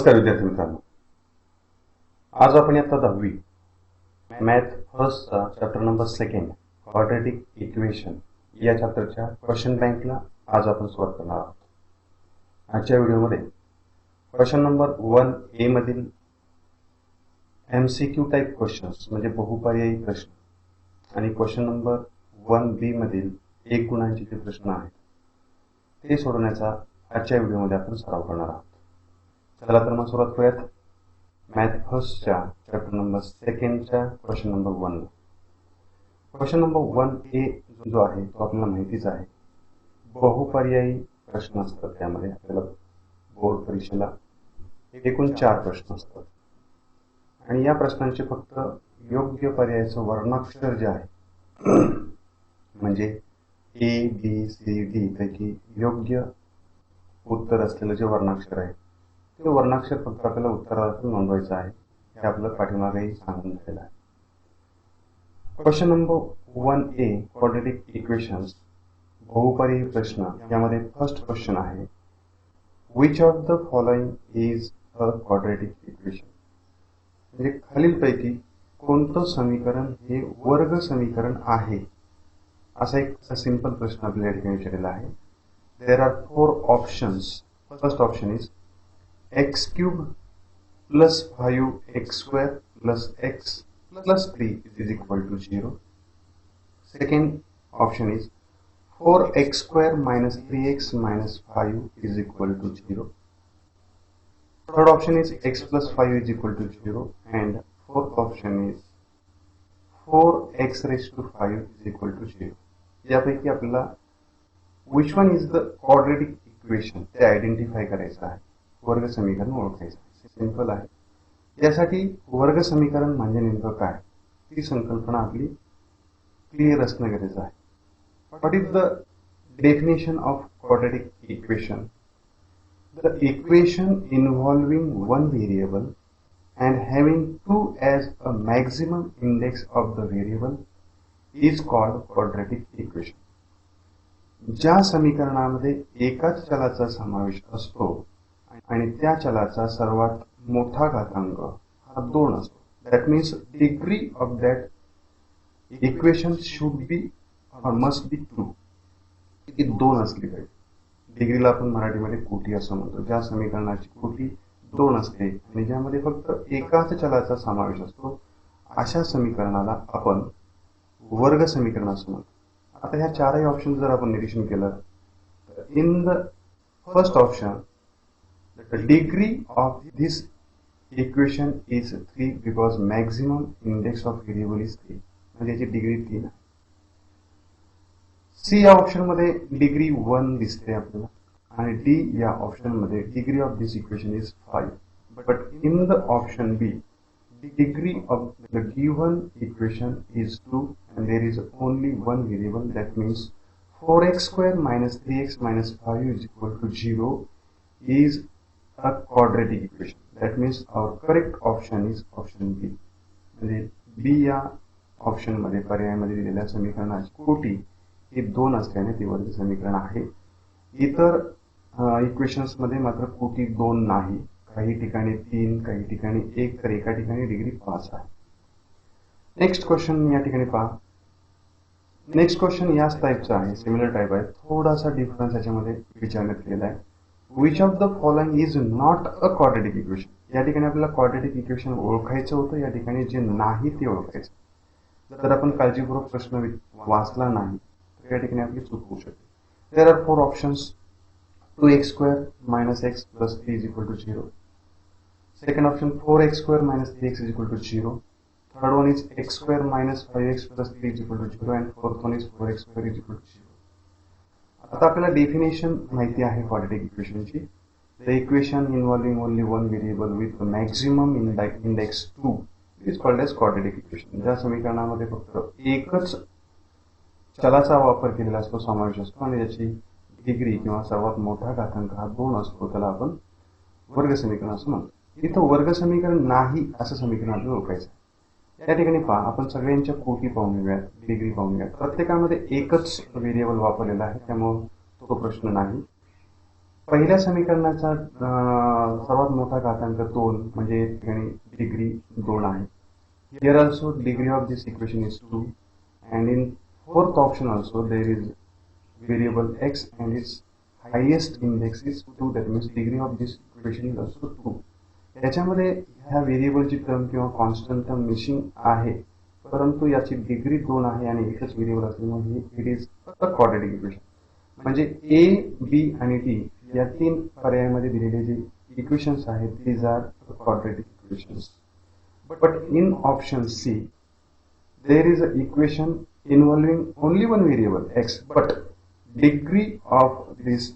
नमस्कार विद्यार्थी मित्रांनो, आज आपण इयत्ता 10वी मॅथ फर्स्टचा चॅप्टर नंबर 2 क्वाड्रॅटिक इक्वेशन या चॅप्टरच्या क्वेश्चन बँकला आज आपण सुरुवात करणार आहोत. आजच्या व्हिडिओमध्ये क्वेश्चन नंबर 1A मधील MCQ टाइप क्वेश्चन्स म्हणजे बहुपर्यायी प्रश्न आणि क्वेश्चन नंबर 1B मधील 1 गुणांचे जे प्रश्न आहेत ते सोडवण्याचा आजच्या व्हिडिओमध्ये आपण सराव करणार आहोत. चला तर मग सुरुवात करूयात मॅथ फर्स्टच्या चॅप्टर नंबर 2च्या question number 1. Question number 1A जो आहे तो आपल्याला माहितीच आहे. बहुपर्यायी प्रश्न असतात. त्यामध्ये आपल्याला बोर्ड परीक्षेला एकूण 4 प्रश्न असतात आणि या प्रश्नांचे फक्त योग्य पर्यायाचं वर्णाक्षर जे आहे म्हणजे ABCD पैकी योग्य उत्तर असलेलं जे वर्णाक्षर आहे ते वर्णाक्षर फक्त आपल्याला उत्तरातून नोंदवायचं आहे. हे आपलं पाठीमागेही सांगून झालेलं आहे. Question number 1A quadratic equations बहुपर्यायी प्रश्न यामध्ये फर्स्ट क्वेश्चन आहे, which of the following is a quadratic equation. म्हणजे खालीलपैकी कोणतं समीकरण हे वर्ग समीकरण आहे असा एक सिंपल प्रश्न आपल्या या ठिकाणी विचारलेला आहे. There are 4 options. First option is x³ plus 5x² plus x plus 3 is equal to 0. Second option is 4x² minus 3x minus 5 is equal to 0. Third option is x plus 5 is equal to 0. And fourth option is 4x raised to 5 is equal to 0. यापैकी आपल्याला which one is the quadratic equation ते identify करायचं आहे. वर्ग समीकरण ओळखायचं. Simple आहे. यासाठी वर्ग समीकरण म्हणजे नेमकं काय ती संकल्पना आपली क्लिअर असणं गरजेचं आहे. What is the definition of quadratic equation? The equation involving one variable and having 2 as a maximum index of the variable is called quadratic equation. ज्या समीकरणामध्ये एकाच चलाचा समावेश असतो आणि त्या चलाचा सर्वात मोठा घातांक हा 2 असतो. That means degree of that equation should be or must be true. ती 2 असली पाहिजे. डिग्रीला आपण मराठीमध्ये कोटी असं म्हणतो. ज्या समीकरणाची कोटी 2 असते आणि ज्यामध्ये फक्त एकाच चलाचा समावेश असतो अशा समीकरणाला आपण वर्ग समीकरण असं म्हणतो. आता ह्या 4ही ऑप्शन जर आपण निरीक्षण केलं तर in the first option the degree of this equation is 3 because maximum index of variable is 3. म्हणजे याची डिग्री 3 आहे. सी या ऑप्शन मध्ये डिग्री 1 दिसते आपल्याला आणि डी या ऑप्शन मध्ये degree of this equation is 5. But in the option B degree of the given equation is 2 and there is only one variable. That means 4x² minus 3x minus 5 is equal to 0 is a quadratic equation. That means our correct option is option B. म्हणजे B या option मध्ये पर्यायामध्ये दिलेल्या समीकरणाची कोटी ही 2 असल्याने ते वर्ग समीकरण आहे. इतर इक्वेशन्स मध्ये मात्र कोटी 2 नाही. काही ठिकाणी 3, काही ठिकाणी 1 तर एका ठिकाणी डिग्री 5 आहे. नेक्स्ट क्वेश्चन या ठिकाणी पहा. नेक्स्ट क्वेश्चन याच टाईपचा आहे, सिमिलर टाईप आहे. थोडासा डिफरन्स याच्यामध्ये विचारण्यात केलेला आहे. Which of the following is not a quadratic equation? या ठिकाणी आपल्याला क्वाड्रॅटिक इक्वेशन ओळखायचं होतं. या ठिकाणी जे नाही ते ओळखायचं. जर आपण काळजीपूर्वक प्रश्न वाचला नाही तर या ठिकाणी आपली चूक होऊ शकते. There are 4 options. 2x² minus x plus 3 is equal to 0. Second option 4x² minus 3x is equal to 0. Third one is x² minus 5x plus 3 is equal to 0 and fourth one is 4x² is equal to 0. आता आपल्याला definition माहिती आहे quadratic इक्वेशनची. The equation involving only one variable with maximum index 2 is called as quadratic equation. ज्या समीकरणामध्ये फक्त एकच चलाचा वापर केलेला असतो, समावेश असतो आणि त्याची डिग्री किंवा सर्वात मोठा घातांक हा 2 असतो, त्याला आपण वर्ग समीकरण असं म्हणतो. इथं वर्ग समीकरण नाही असं समीकरण आपल्याला ओळखायचं. या ठिकाणी पहा, आपण सगळ्यांच्या कोटी पाहून घेऊया, डिग्री पाहून घ्या. प्रत्येकामध्ये एकच व्हेरिएबल वापरलेला आहे त्यामुळे तो प्रश्न नाही. पहिल्या समीकरणाचा सर्वात मोठा घातांक 2 म्हणजे ठिकाणी डिग्री 2 आहे. Here also degree of this equation is 2, and in fourth option also there is variable x and its highest index is 2, that means degree of this equation is also 2. याच्यामध्ये ह्या व्हेरिएबलची टर्म किंवा constant term missing आहे, परंतु याची degree 2 आहे आणि एकच व्हेरिएबल असल्यामुळे it is a quadratic equation. म्हणजे ए, बी आणि डी या तीन पर्यायामध्ये दिलेले जे इक्वेशन्स आहेत these are quadratic equations. But in option C, there is an equation involving only one variable x, but degree of this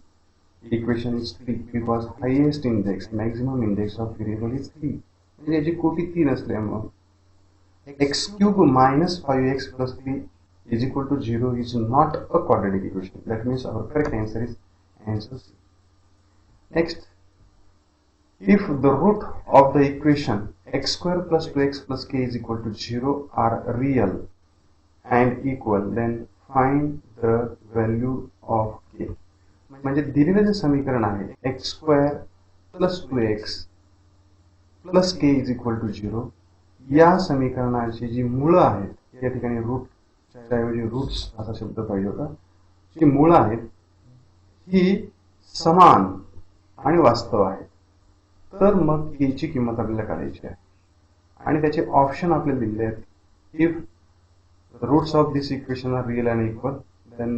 equation is 3 because highest index, maximum index of variable is 3. म्हणजे याची कोटी 3 असल्यामुळे x cube minus 5x plus 3 is equal to 0 is not a quadratic equation. That means our correct answer is answer C. Next, if the root of the equation x square plus 2x plus k is equal to 0 are real and equal, then find the value of k. म्हणजे दिलेले जे समीकरण आहे x square plus 2x plus k is equal to 0, या समीकरणाची जी मूळ आहेत, या ठिकाणी रूटच्या ऐवजी रूट्स असा शब्द पाहिजे होता, जी मूळ आहेत ही समान आणि वास्तव आहेत. तर मग k ची किंमत आपल्याला काढायची आहे आणि त्याचे ऑप्शन आपल्याला दिलेले आहेत. If the roots of this equation are real and equal, then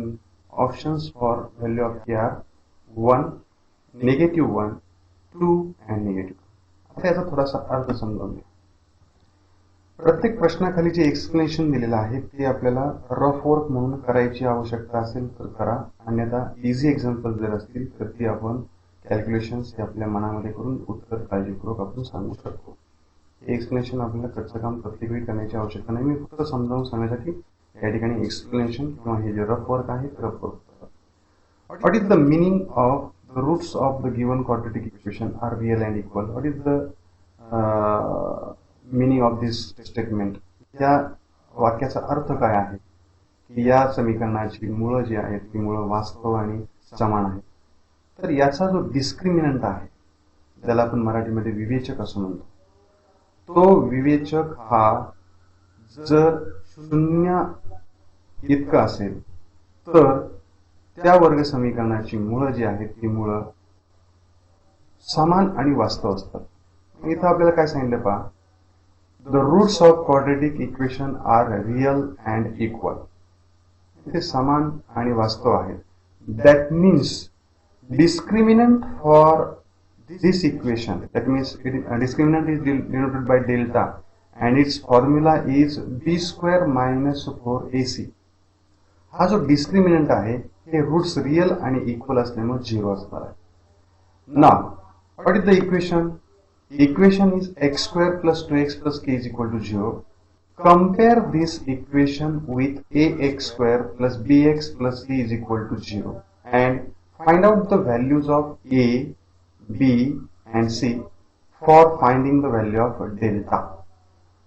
options for value of k are 1, -1, 2 and -2. आता याचा थोडासा अर्थ समजावून घ्या. प्रत्येक प्रश्नाखाली जे एक्सप्लेनेशन दिलेलं आहे ते आपल्याला रफ वर्क म्हणून करायची आवश्यकता असेल तर करा, अन्यथा इझी एक्झाम्पल जर असतील तर ती आपण कॅल्क्युलेशन्स हे आपल्या मनामध्ये करून उत्तर काळजीपूर्वक आपण सांगू शकतो. हे एक्सप्लेनेशन आपल्याला कच्चं काम प्रत्येक वेळी करण्याची आवश्यकता नाही. मी फक्त समजावून सांगण्यासाठी या ठिकाणी एक्सप्लेनेशन किंवा हे जे रफ वर्क आहे ते rough work. What is the meaning of the roots of the given quadratic equation are real and equal? What is the meaning of this statement? या वाक्याचा अर्थ काय आहे की या समीकरणाची मुळं जी आहेत ती मुळं वास्तव आणि समान आहेत. तर याचा जो डिस्क्रिमिनंट आहे, ज्याला आपण मराठीमध्ये विवेचक असं म्हणतो, तो विवेचक हा जर 0 इतका असेल तर त्या वर्ग समीकरणाची मुळं जी आहेत ती मुळं समान आणि वास्तव असतात. इथं आपल्याला काय सांगितलं पहा, the roots of quadratic equation are real and equal. इथे समान आणि वास्तव आहेत. That means discriminant for this equation, that means discriminant is denoted by delta and its formula is b square minus 4ac. हा जो डिस्क्रिमिनंट आहे हे roots real आणि इक्वल असल्यामुळे 0 असणार आहे. Now what is the equation? Equation is x square plus 2x plus k is equal to 0. Compare this equation with ax square plus bx plus c is equal to 0 and find out the values of a, b and c for finding the value of delta.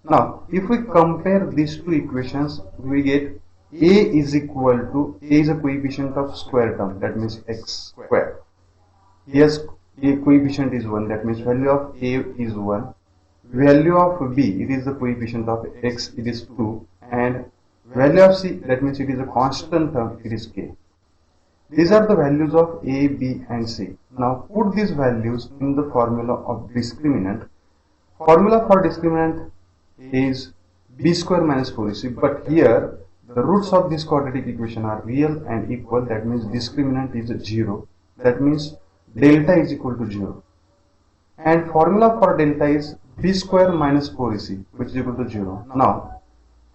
Now, if we compare these two equations, we get a is equal to, a is a coefficient of square term, that means x square. Here a coefficient is 1, that means value of a is 1. Value of b, it is the coefficient of x, it is 2, and value of c, that means it is a constant term, it is k. These are the values of a, b and c. Now put these values in the formula of discriminant. Formula for discriminant is b square minus 4ac, but here the roots of this quadratic equation are real and equal, that means discriminant is 0, that means delta is equal to 0. And formula for delta is b square minus 4ac, which is equal to 0. Now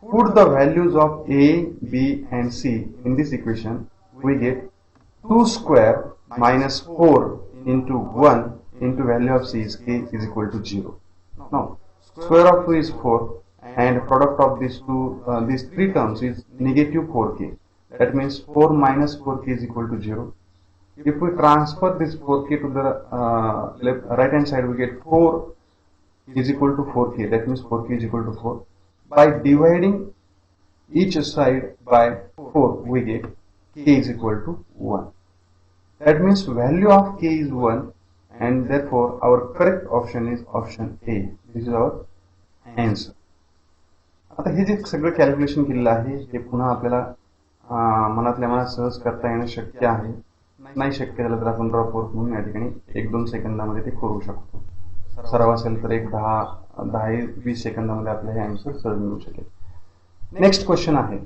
put the values of a, b and c in this equation, we get 2 square minus 4 into 1 into value of c is k is equal to 0. Now square of 2 is 4 and product of these three terms is negative 4k. That means 4 minus 4k is equal to 0. If we transfer this 4k to the right hand side, we get 4 is equal to 4k. That means 4k is equal to 4. By dividing each side by 4, we get k is equal to 1. That means value of k is 1 and therefore our correct option is option A. This is our answer. आता हे जे सगळं calculation केलेलं आहे हे पुन्हा आपल्याला मनातल्या मनात सहज करता येणं शक्य आहे. नाही शक्य झालं तर आपण ड्रॉप वर्क म्हणून या ठिकाणी 1-2 सेकंदामध्ये ते करू शकतो. सराव असेल तर एक 10-20 सेकंदामध्ये आपल्याला हे आन्सर सहज मिळू शकेल. नेक्स्ट क्वेश्चन आहे,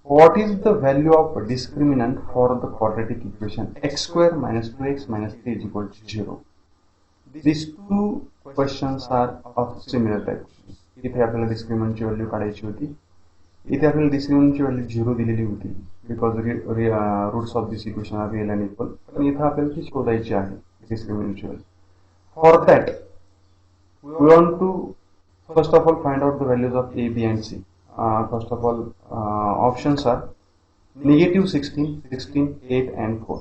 what is the value of discriminant for the quadratic equation x square minus 2x minus 3 is equal to 0? These two questions are of similar type. इथे आपल्याला डिस्क्रिमिनंटची व्हॅल्यू काढायची होती. इथे आपल्याला डिस्क्रिमिनंटची व्हॅल्यू 0 दिलेली होती because roots of this equation are real and equal. पण इथं आपल्याला ती शोधायची आहे डिस्क्रिमिनंटची value. For that we want to first of all find out the values of A, B and C. First of all, options are -16, 16, 8 and 4.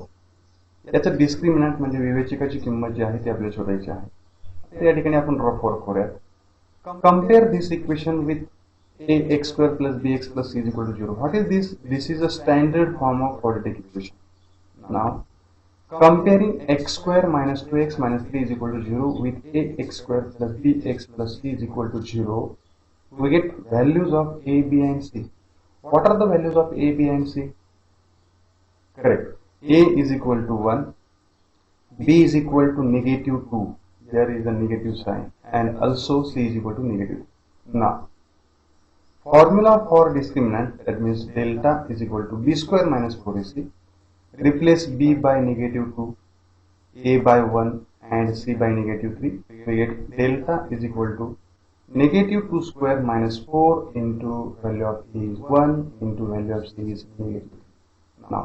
याचं discriminant म्हणजे विवेचकाची किंमत जी आहे ती आपल्याला शोधायची आहे. तर या ठिकाणी आपण रफ वर्क करूयात. Compare this equation with ax² + bx + c = 0. What is this? This is a standard form of quadratic equation. Now, comparing x² - 2x - 3 = 0 with ax² + bx + c = 0, we get values of a, b and c. What are the values of a, b and c? Correct. A is equal to 1, b is equal to -2, there is a negative sign, and also c is equal to -2. Now, formula for discriminant, that means delta is equal to b² - 4ac. Replace b by -2, a by 1 and c by -3. We get delta is equal to -2² - 4 into value of a is 1 into value of c is -3. Now,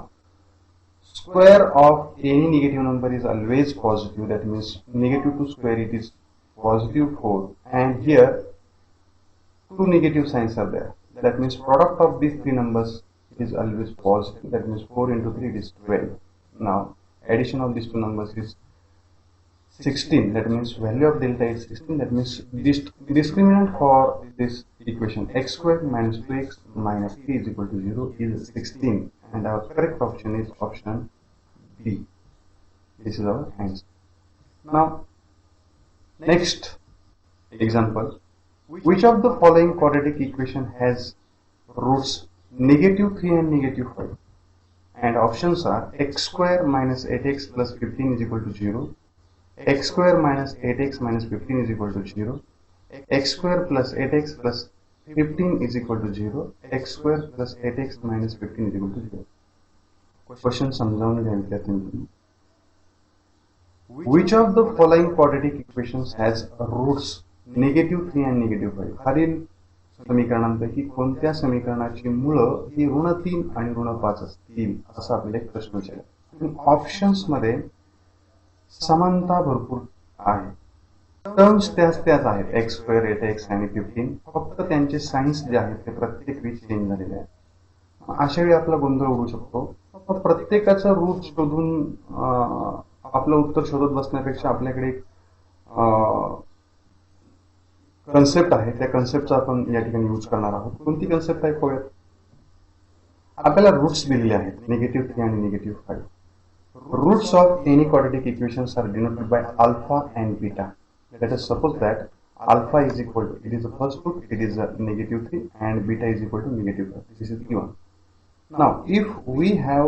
square of any negative number is always positive. That means -2² it is +4, and here two negative signs are there. That means product of these three numbers is always positive. That means 4 into 3 is 12. Now, addition of these two numbers is 16. That means value of delta is 16. That means this discriminant for this equation x² - 2x - 3 is equal to 0 is 16, and our correct option is option B. This is our answer. Now, next example, which of the following quadratic equation has roots -3 and -5? And options are x² - 8x + 15 is equal to 0, x² - 8x - 15 is equal to 0, x² + 8x + 15 is equal to 0, x² + 8x - 15 is equal to 0. Question समजावून घ्या विद्यार्थ्यांनी. Which of the following quadratic equations has roots -3 and -5? खालील समीकरणांपैकी कोणत्या समीकरणाची मुळं ही ऋण 3 आणि ऋण 5 असतील असा आपल्याला एक प्रश्न विचारला. ऑप्शन्स मध्ये समानता भरपूर आहे. टर्म्स त्याच आहेत, x² 8x आणि 15. फक्त त्यांचे साइन्स जे आहेत ते प्रत्येक वेळी चेंज झालेले आहेत. अशा वेळी आपला गोंधळ उडू शकतो. प्रत्येकाचं रूट शोधून आपलं उत्तर शोधत बसण्यापेक्षा आपल्याकडे एक कन्सेप्ट आहे, त्या कन्सेप्टचा आपण या ठिकाणी यूज करणार आहोत. कोणती कन्सेप्ट आहे पाहूयात. आपल्याला रूट्स दिलेले आहेत -3 आणि -5. Roots of any quadratic equations are denoted by alpha and beta. Let us suppose that alpha is equal to, it is the first root, it is a -3, and beta is equal to -5. This is given. Now, if we have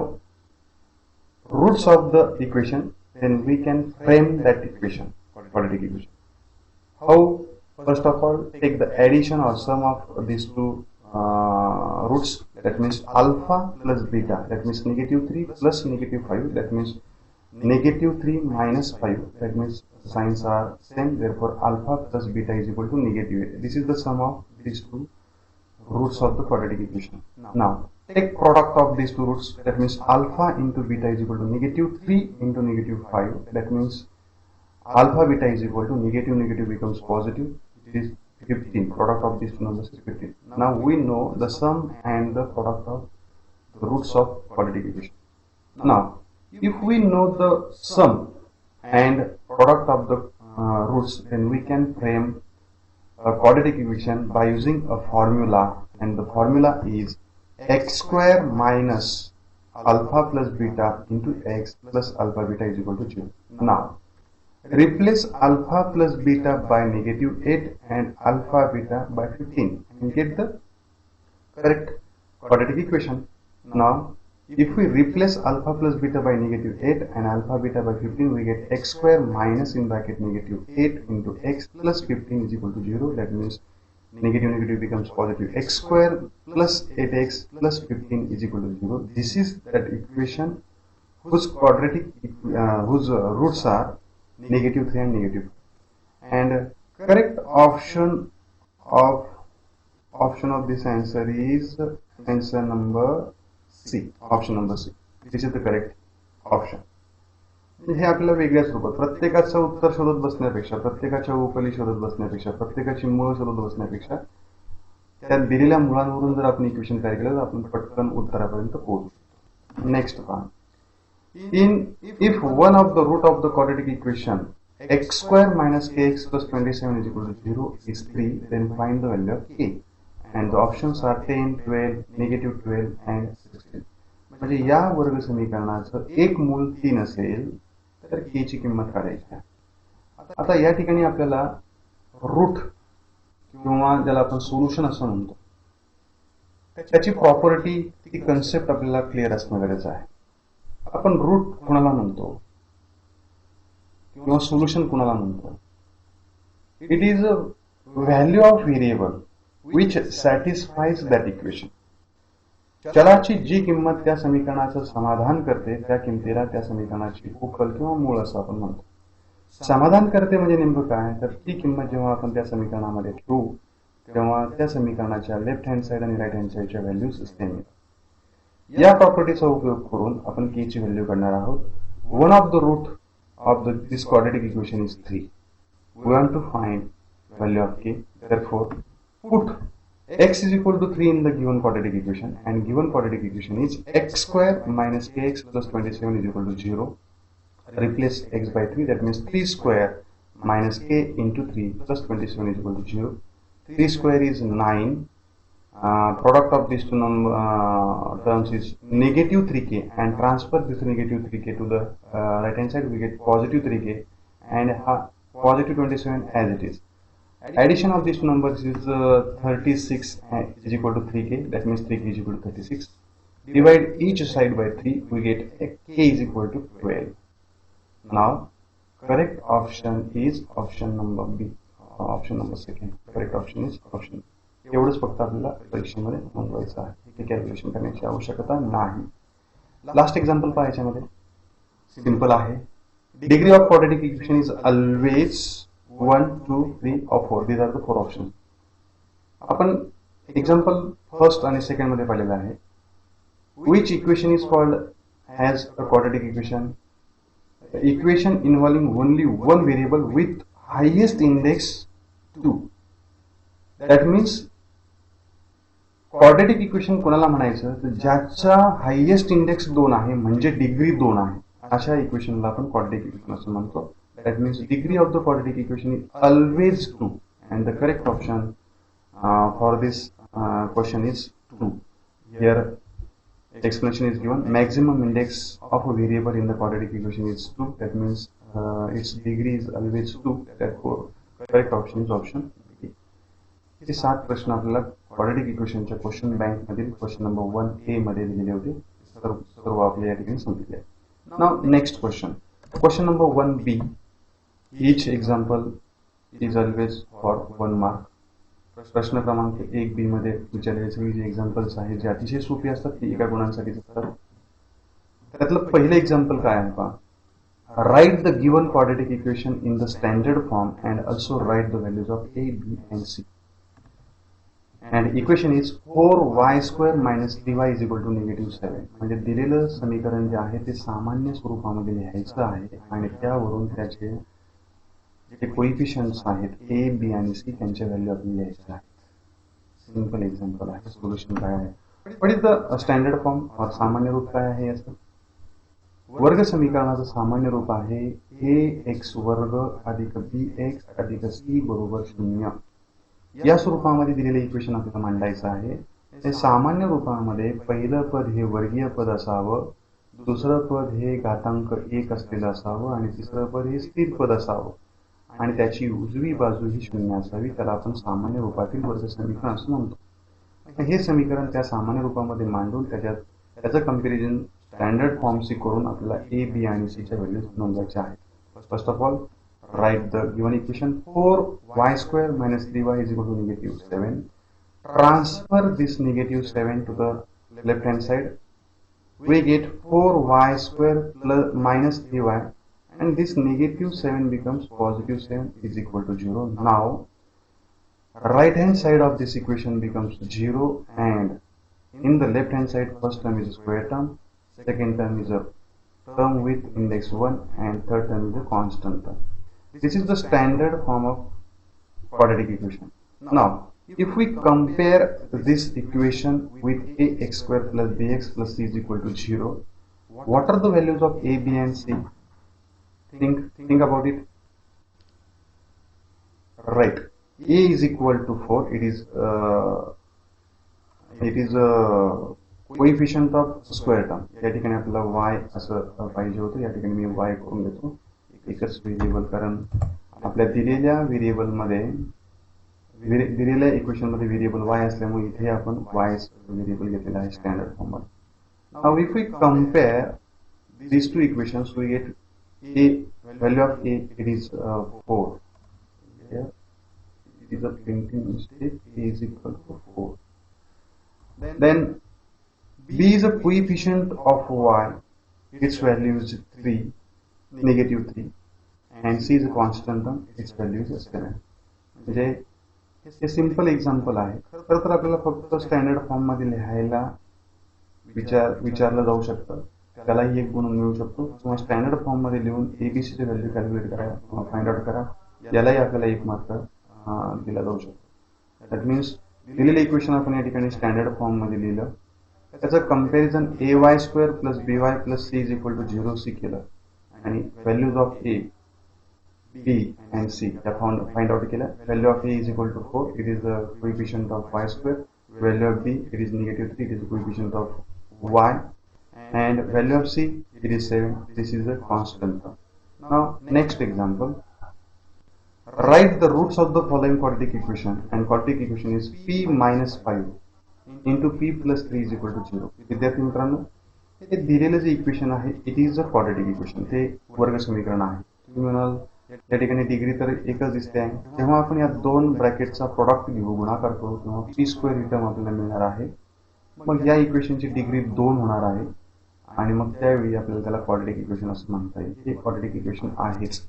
roots of the equation, then we can frame that equation, quadratic equation. How? First of all, take the addition or sum of these two roots. That means alpha plus beta. That means -3 plus -5. That means -3 minus 5. That means signs are same. Therefore, alpha plus beta is equal to -8. This is the sum of these two roots of the quadratic equation. Now, take product of these two roots. That means alpha into beta is equal to -3 into -5. That means alpha beta is equal to negative becomes positive. It is 15. Product of these two numbers is 15. Now we know the sum and the product of the roots of quadratic equation. Now, if we know the sum and product of the roots, then we can frame a quadratic equation by using a formula, and the formula is x² minus alpha plus beta into x plus alpha beta is equal to 0. Now, replace alpha plus beta by negative 8 and alpha beta by 15 and get the correct quadratic equation. Now, if we replace alpha plus beta by negative 8 and alpha beta by 15, we get x square minus in bracket negative 8 into x plus 15 is equal to 0. That means negative negative becomes positive. X square plus 8x plus 15 is equal to 0. This is that equation whose quadratic roots are negative 3 and negative 4. And correct option of this answer is answer number C. Option number C. This is the correct option. हे आपल्याला वेगळ्या स्वरूपात प्रत्येकाचं उत्तर शोधत बसण्यापेक्षा, प्रत्येकाच्या उकली शोधत बसण्यापेक्षा, प्रत्येकाची मुळं शोधत बसण्यापेक्षा त्या दिलेल्या मुळांवरून जर आपण इक्वेशन तयार केलं तर आपण पटकन उत्तरापर्यंत पोहोचू शकतो. नेक्स्ट पहा. If one of the root of the quadratic equation x square minus kx plus 27 is equal to 0 is 3, then find the value of k. And the options are 10, 12, negative 12 and 16. म्हणजे या वर्ग समीकरणाचं एक मूळ 3 असेल तर k ची किंमत काढायची आहे. आता या ठिकाणी आपल्याला रूट किंवा ज्याला आपण सोल्युशन असं म्हणतो त्याची प्रॉपर्टी, ती कन्सेप्ट आपल्याला क्लिअर असणं गरजेचं आहे. आपण रूट कोणाला म्हणतो किंवा सोल्युशन कोणाला म्हणतो? It is a value of variable which satisfies that equation. चलाची जी किंमत त्या समीकरणाचं समाधान करते त्या किमतीला त्या समीकरणाची उकल किंवा मूळ असं आपण म्हणतो. समाधान करते म्हणजे नेमकं काय? तर ती किंमत जेव्हा आपण त्या समीकरणामध्ये ठेवू तेव्हा त्या समीकरणाच्या लेफ्ट हँड साइड आणि राईट हँड साइडच्या व्हॅल्यूज सेम येतात. या प्रॉपर्टीचा उपयोग करून आपण k ची व्हॅल्यू काढणार आहोत. One of the root of this quadratic equation is 3. We want to find value of k. Therefore, put x is equal to 3 in the given quadratic equation, and given quadratic equation is x square minus kx plus 27 is equal to 0. Replace x by 3, that means 3 square minus k into 3 plus 27 is equal to 0. 3 square is 9. Product of these two terms is negative 3k, and transfer this negative 3k to the right hand side, we get positive 3k and positive 27 as it is. Addition of these two numbers is 36 is equal to 3k, that means 3k is equal to 36. Divide each side by 3, we get k is equal to 12. Now correct option is option number B, option number second. Correct option is option B. एवढंच फक्त आपल्याला परीक्षेमध्ये नोंदवायचं आहे. हे calculation करण्याची आवश्यकता नाही. Last example पहा. याच्यामध्ये सिंपल आहे. Degree of quadratic equation is always 1, 2, 3 or 4. These are the 4 option. आपण एक्झाम्पल फर्स्ट आणि सेकंड मध्ये पाहिलेलं आहे. Which equation is called has a quadratic equation? Equation involving only one variable with highest index 2. That means quadratic equation कोणाला म्हणायचं तर ज्याचा highest index 2 आहे म्हणजे डिग्री 2 आहे, अशा इक्वेशनला आपण क्वाड्रॅटिक इक्वेशन असं म्हणतो. That means degree of the quadratic equation is always 2 and the correct option for this question is 2. Here explanation is given. Maximum index of a variable in the quadratic equation is 2. That means its degree is always 2. Therefore correct option is option B. हे 7 प्रश्न आपल्याला quadratic इक्वेशनच्या question bank मधील question number 1A मध्ये दिलेले होते. सर्व आपल्या या ठिकाणी सांगितले. Now next question number 1B. Each example is always for 1 mark. प्रश्न क्रमांक 1B मध्ये विचारलेले सगळे जे एक्झाम्पल्स आहेत जे अतिशय सोपी असतात ती एका गुणांसाठीच असतात. त्यातलं पहिलं एक्झाम्पल काय आहे पहा. Right the given quadratic equation in the standard form and also write the values of A, B and C. And equation is 4y square minus 3y is equal to -7. म्हणजे दिलेलं समीकरण जे आहे ते सामान्य स्वरूपामध्ये लिहायचं आहे आणि त्यावरून त्याचे जे कोइफिशियंट्स आहेत A, B आणि C त्यांच्या व्हॅल्यू आपण लिहायच्या आहेत. सिंपल एक्झाम्पल आहे. सोल्युशन काय आहे? What is the standard form और सामान्य रूप काय आहे याचं? वर्ग समीकरणाचं सामान्य रूप आहे ax वर्ग अधिक bx अधिक c बरोबर 0. या स्वरूपामध्ये दिलेले इक्वेशन आपल्याला मांडायचं आहे. हे सामान्य रूपामध्ये पहिलं पद हे वर्गीय पद असावं, दुसरं पद हे घातांक 1 असलेलं असावं आणि तिसरं पद हे स्थिर पद असावं आणि त्याची उजवी बाजू ही शून्य असावी. त्याला आपण सामान्य रूपातील वर्ग समीकरण असं म्हणतो. हे समीकरण त्या सामान्य रूपामध्ये मांडून त्याचं कंपॅरिझन स्टँडर्ड फॉर्मशी करून आपल्याला ए, बी आणि सी च्या व्हॅल्यूज नोंदवायच्या आहेत. First of all, write the given equation 4y square minus 3y is equal to -7. Transfer this -7 to the left hand side. We get 4y square plus minus 3y, and this -7 becomes +7 is equal to 0. Now right hand side of this equation becomes 0, and in the left hand side first term is a square term, second term is a term with index 1, and third term is a constant term. This is the standard form of quadratic equation. Now, if we compare this equation with ax square plus bx plus c is equal to 0, what are the values of a, b and c? Think about it. Right. A is equal to 4. It is a coefficient of square term. या ठिकाणी आपल्याला y असं पाहिजे होतं. या ठिकाणी मी y करून घेतो. एकच व्हेरिएबल, कारण आपल्या दिलेल्या व्हेरिएबलमध्ये दिलेल्या इक्वेशनमध्ये व्हेरिएबल y असल्यामुळे इथे आपण y व्हेरिएबल घेतलेला आहे स्टँडर्ड फॉर्म मध्ये. Now if we compare these two equations, we get a value of a, it is 4. Here it is a printing mistake. A is equal to 4. Then b is a coefficient of y, its value is 3, -3, and c is a constant term, its value is 7. म्हणजे हे simple example आहे. खरं तर आपल्याला फक्त standard form मध्ये लिहायला विचारलं जाऊ शकतं, त्यालाही एक गुण मिळू शकतो, किंवा स्टँडर्ड फॉर्म मध्ये लिहून एबीसी ची व्हॅल्यू कॅल्क्युलेट करा किंवा फाइंड आउट करा, यालाही आपल्याला 1 मार्क दिला जाऊ शकतो. दॅट मीन्स दिलेलं इक्वेशन आपण या ठिकाणी स्टँडर्ड फॉर्म मध्ये लिहिलं, त्याचं comparison ay square plus by plus c is equal to 0 सी केलं आणि values of a, b and c find out केला. Value of a is equal to 4. It is the coefficient of y square. Value of b, it is -3. It is the coefficient of y. And value of c, it is 7. This is the constant term. Now next example. Write the roots of the following quadratic equation, and quadratic equation is p minus 5 into p plus 3 is equal to 0. विद्यार्थी मित्रांनो, हे दिलेलं जे equation आहे, it is a quadratic equation. ते वर्ग समीकरण आहे. तुम्ही म्हणाल या ठिकाणी डिग्री तर एकच दिसते आहे. जेव्हा आपण या दोन ब्रॅकेटचा प्रोडक्ट घेऊ, गुणाकार करू, तेव्हा पी स्क्वेअर ही टर्म आपल्याला मिळणार आहे. मग या इक्वेशनची डिग्री 2 होणार आहे आणि मग त्यावेळी आपल्याला त्याला क्वाड्रेटिक इक्वेशन असं म्हणता येईल. हे क्वाड्रेटिक इक्वेशन आहेच.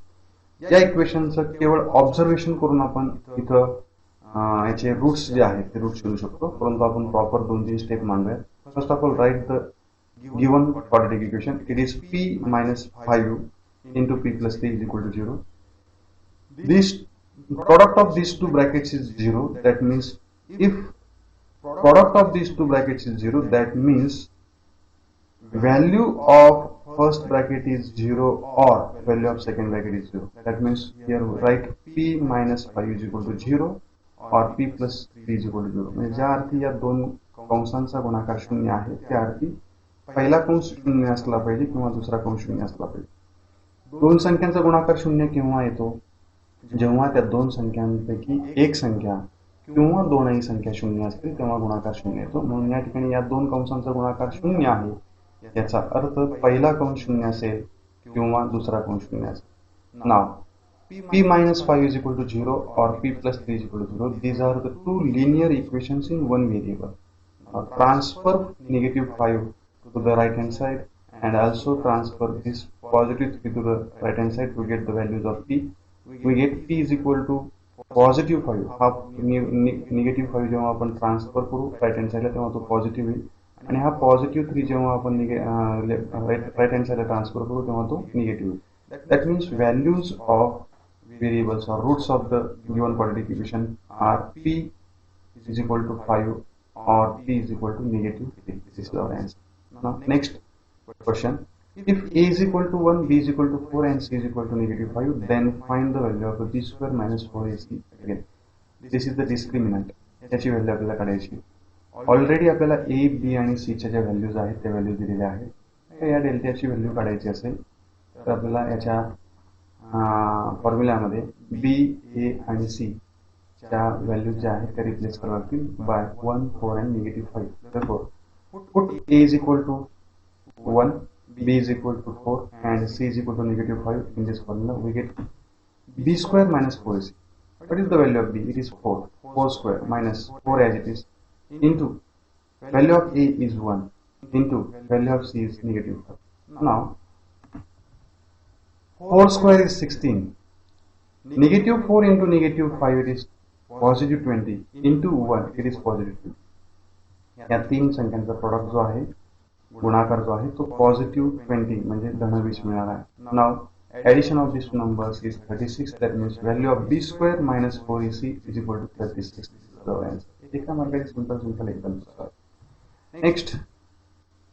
या इक्वेशनचं केवळ ऑब्झर्वेशन करून आपण इथं याचे रूट्स जे आहेत ते रूट शोधू शकतो, परंतु आपण प्रॉपर 2-3 स्टेप मांडूया. First of all, write the given quadratic equation. It is p minus 5 into p plus 3 is equal to 0. This product of these two brackets is 0. That means if product of these two brackets is 0, that means value of first bracket is 0 or value of second bracket is 0. That means here write p minus 5 is equal to 0 or p plus 3 is equal to 0. म्हणजे ज्या अर्थी या दोन कंसांचा गुणाकार 0 आहे, त्या अर्थी पहिला कंस 0 असला पाहिजे किंवा दुसरा कंस 0 असला पाहिजे. दोन संख्यांचा गुणाकार 0 केव्हा येतो? जेव्हा त्या दोन संख्यांपैकी एक संख्या किंवा दोनही संख्या 0 असतील तेव्हा गुणाकार 0 येतो. म्हणून या ठिकाणी या दोन कंसांचा गुणाकार 0 आहे, याचा अर्थ पहिला कंस 0 असेल किंवा दुसरा कंस 0 असेल. नाव p minus 5 is equal to 0 or p plus 3 is equal to 0. These are the two linear equations in one variable. Now transfer -5 to the right hand side and also transfer this +3 to the right hand side to get the values of p. We get p is equal to +5. हा -5 जेव्हा आपण transfer करू right hand साईडला तेव्हा तो positive येईल, आणि हा +3 जेव्हा आपण राईट हँड साईडला ट्रान्सफर करू तेव्हा तो निगेटिव्ह येईल. That means values of variables or roots of the given quadratic equation are p is equal to 5 or p is equal to -3. This is our answer. Now next question. If a is equal to 1, b is equal to 4 and c is equal to -5, then find the value of b square minus 4ac. Again, this is the discriminant. याची value आपल्याला काढायची. Already आपल्याला A B आणि सीच्या ज्या values आहेत त्या values दिलेल्या आहेत. या डेल्टाची व्हॅल्यू काढायची असेल तर आपल्याला याच्या फॉर्म्युल्यामध्ये बी ए आणि सी च्या व्हॅल्यूज ज्या आहेत त्या रिप्लेस कराव्या लागतील bye 1, 4 and -5. therefore put a is equal to 1, b is equal to 4 and c is equal to -5 in this formula. We get b square minus 4ac. What is the value of b? It is 4. 4 square minus 4 as it is into value of a is 1 into value of c is -5. Now 4 square is 16. -4 into -5 it is +20 into 1 it is +2. या तीन संख्यांचा product जो आहे गुणाकार जो आहे तो +20 म्हणजे धन 20 मिळणार आहे. Now addition of this numbers is 36. That means value of b square minus 4ac is equal to 36. एका मार्गाने सिंपल एकदम. Next,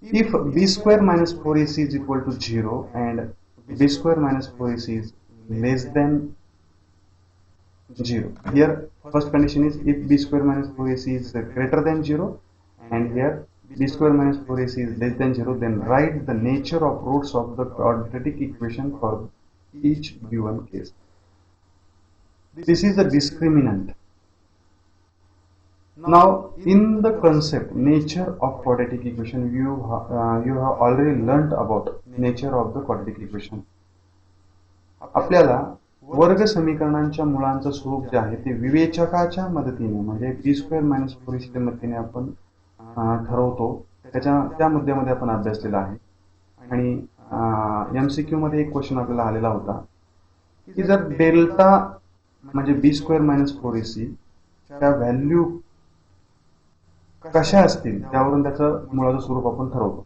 if b square minus 4ac is equal to 0 and b square minus 4ac is less than 0. Here first condition is if b square minus 4ac is greater than 0 and here b square minus 4ac is less than 0, then write the nature of roots of the quadratic equation for each given case. This is the discriminant. Now in the concept nature of quadratic equation, you have already learnt about nature of the quadratic equation. आपल्याला वर्ग समीकरणांच्या मुळांचं स्वरूप जे आहे ते विवेचकाच्या मदतीने म्हणजे B square minus 4ac मदतीने आपण ठरवतो. त्या मुद्द्यामध्ये आपण अभ्यासलेला आहे. आणि MCQ मध्ये एक क्वेश्चन आपल्याला आलेला होता की जर डेल्टा म्हणजे बी स्क्वेअर मायनस 4ac च्या व्हॅल्यू कशा असतील त्यावरून त्याचं मुळाचं स्वरूप आपण ठरवतो.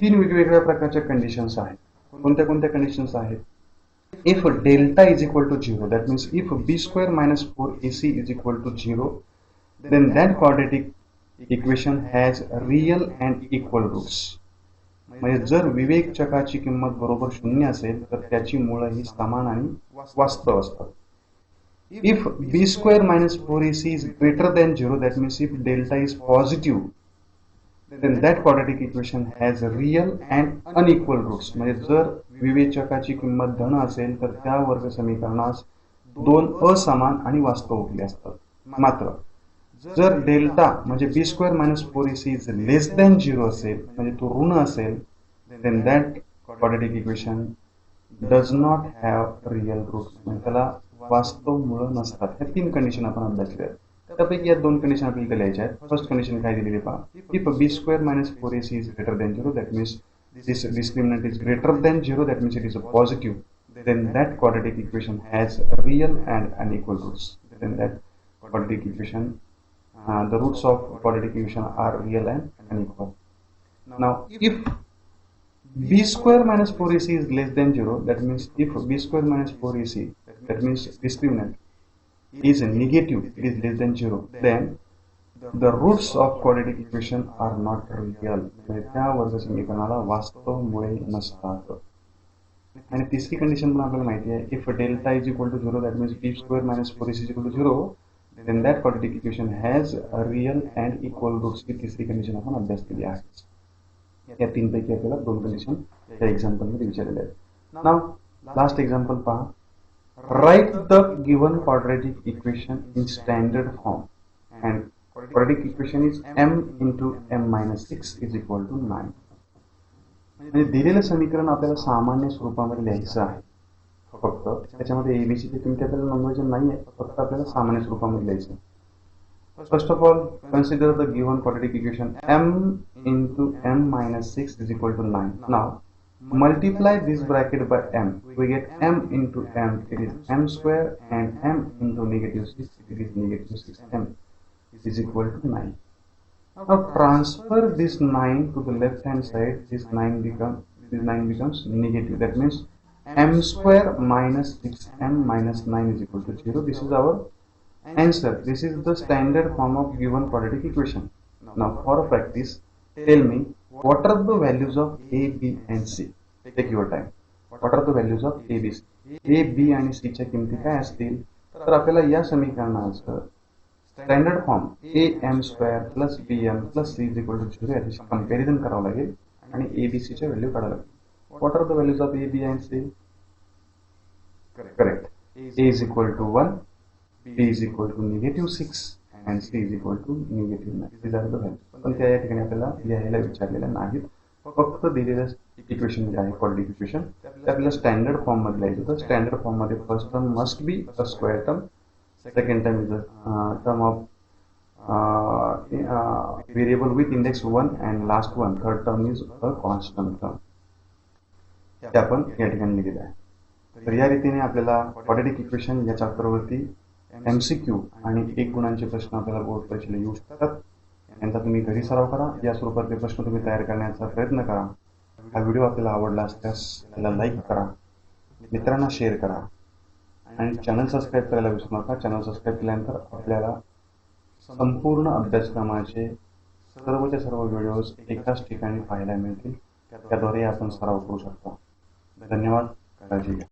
तीन वेगवेगळ्या प्रकारच्या कंडिशन्स आहेत. कोणत्या कोणत्या कंडिशन्स आहेत? If delta is equal to 0, that means if b square minus 4ac is equal to 0, then that quadratic equation has real and equal roots. म्हणजे जर विवेक चकाची किंमत बरोबर 0 असेल तर त्याची मुळे ही समान आणि वास्तव असतात. If b square minus 4ac is greater than 0, that means if delta is positive, then that quadratic equation has real and unequal roots. म्हणजे जर विवेचकाची किंमत धन असेल तर त्या वर्ग समीकरणास दोन असमान आणि वास्तव उरले असतात. मात्र जर डेल्टा म्हणजे B square minus 4ac is less than 0 असेल म्हणजे तो ऋण असेल, then that quadratic equation does not have real roots. म्हणजे त्याला वास्तव मुळ नसतात. ह्या तीन कंडिशन आपण अभ्यासल्या आहेत. त्यापैकी या दोन कंडिशन आपल्याला लिहायच्या आहेत. फर्स्ट कंडिशन काय दिलेली पहा, if b square minus 4ac is greater than 0, that means this discriminant is greater than 0, that means it is a positive, then that quadratic equation has real and unequal roots. Then that quadratic equation, the roots of quadratic equation are real and unequal. Now if b square minus 4ac is less than 0, that means if b square minus 4ac, that means discriminant is negative, it is less than 0, then the roots of quadratic equation are not real. त्या वर्ग समीकरणाला वास्तव मुळे नसतात. आणि तिसरी condition पण आपल्याला माहिती आहे, if delta is equal to 0, that means b square minus 4ac is equal to 0, then that quadratic equation has real and equal roots. ही तिसरी कंडिशन आपण अभ्यास केली आहे. या तीन पैकी आपल्याला दोन कंडिशन त्या एक्झाम्पल मध्ये विचारलेले आहेत. नाव लास्ट एक्झाम्पल पहा. Write the given quadratic equation in standard form and quadratic equation is m into m minus 6 is equal to 9. म्हणजे दिलेलं समीकरण आपल्याला सामान्य स्वरूपामध्ये लिहायचं आहे. फक्त त्याच्यामध्ये एबीसी ची किंमत आपल्याला नोंदवायची नाही आहे, फक्त आपल्याला सामान्य स्वरूपामध्ये लिहायचं. First of all consider the given quadratic equation m into m minus 6 is equal to 9. Now multiply this bracket by m, we get m into m, it is m square, and m into -6, it is -6m is equal to 9. Now transfer this 9 to the left hand side. This 9 becomes negative. That means m square minus 6m minus 9 is equal to 0. This is our answer. This is the standard form of given quadratic equation. Now for a practice, tell me what are the values of a, b and c. Take your time. What are the values of a, b, c? a, b आणि c च्या किमती काय असतील तर आपल्याला या समीकरणाचं standard form am² plus bm plus c is equal to 0 याची कंपॅरिझन करावं लागेल आणि abcच्या व्हॅल्यू काढावं लागेल. What are the values of a, b and c? Correct. A is equal to 1, B is equal to -6 and C is equal to -9. These are the values. पण त्या या ठिकाणी आपल्याला लिहायला विचारलेल्या नाहीत. फक्त दिलेलं इक्वेशन जे आहे क्वाड्रॅटिक इक्वेशन ते आपल्याला स्टँडर्ड फॉर्म मध्ये लिहायचं होतं. स्टँडर्ड फॉर्म मध्ये first term must be a square term, second term is a term of variable with index 1 and last one, third term is a constant term. ते आपण या ठिकाणी लिहिलेलं आहे. तर या रीतीने आपल्याला क्वाड्रॅटिक इक्वेशन या चॅप्टरवरती MCQ आणि 1 गुणांचे प्रश्न आपल्याला बोर्ड परीक्षेला येऊ शकतात. यांचा तुम्ही घरी सराव करा. या स्वरूपातले प्रश्न तुम्ही तयार करण्याचा प्रयत्न करा. हा व्हिडिओ आपल्याला आवडला असल्यास त्याला लाईक करा, मित्रांना शेअर करा आणि चॅनल सबस्क्राईब करायला विसरू नका. चॅनल सबस्क्राईब केल्यानंतर आपल्याला संपूर्ण अभ्यासक्रमाचे सर्वच्या सर्व व्हिडिओज एकाच ठिकाणी पाहायला मिळतील. त्याद्वारे आपण सराव करू शकता. धन्यवाद. काळजी घ्या.